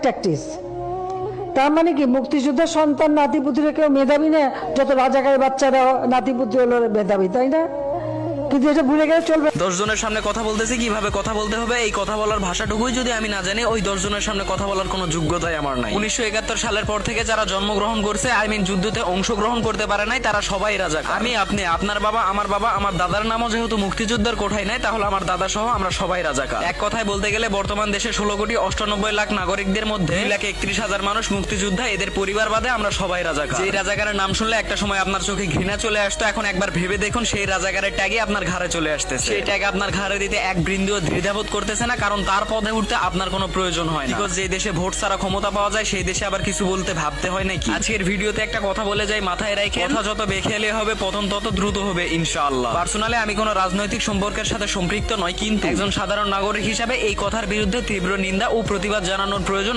Tactics. তার মানে কি মুক্তিযোদ্ধার সন্তান নাতিপুতিরা কেউ মেধাবী না, যত রাজাকারের বাচ্চারা নাতিপুতি হলো মেধাবী, তাই না? কিন্তু এটা ভুলে গেলে চলবে। 10 জনের সামনে কথা বলতেছি, কিভাবে কথা বলতে হবে এই কথা বলার ভাষাটুকুই যদি আমি না জানি, ওই 10 জনের সামনে কথা বলার কোনো যোগ্যতাই আমার নাই। 1971 সালের পর থেকে যারা জন্মগ্রহণ করছে, যুদ্ধতে অংশগ্রহণ করতে পারে নাই, তারা সবাই রাজাকার। আমি, আপনি, আপনার বাবা, আমার দাদার নামও যেহেতু মুক্তিযোদ্ধার কোঠায় নাই, তাহলে আমার দাদা সহ আমরা সবাই রাজাকার। এক কথায় বলতে গেলে বর্তমান দেশে 16,98,00,000 নাগরিকদের মধ্যে 2,31,000 মানুষ মুক্তিযোদ্ধা, এদের পরিবার বাদে আমরা সবাই রাজাকার। যে রাজাকারের নাম শুনলে একটা সময় আপনার চোখে ঘৃণা চলে আসতো, এখন একবার ভেবে দেখুন সেই রাজাকারের ট্যাগে আপনার ঘাড়ে চলে আসতেছে। সেই ট্যাগ আপনার ঘাড়ে দিতে এক বিন্দুও দ্বিধাবোধ করতেছে না, কারণ তার পদে উঠতে আপনার কোনো প্রয়োজন হয় না। বিকজ যে দেশে ভোট ছাড়া ক্ষমতা পাওয়া যায়, সেই দেশে আবার কিছু বলতে ভাবতে হয় নাকি? আজকের ভিডিওতে একটা কথা বলে যাই, মাথায় রাখে, কথা যত বেখেলে হবে পতন তত দ্রুত হবে ইনশাআল্লাহ। পার্সোনালি আমি কোনো রাজনৈতিক সম্পর্কের সাথে সম্পৃক্ত নয়, কিন্তু একজন সাধারণ নাগরিক হিসাবে এই কথার বিরুদ্ধে তীব্র নিন্দা ও প্রতিবাদ জানানোর প্রয়োজন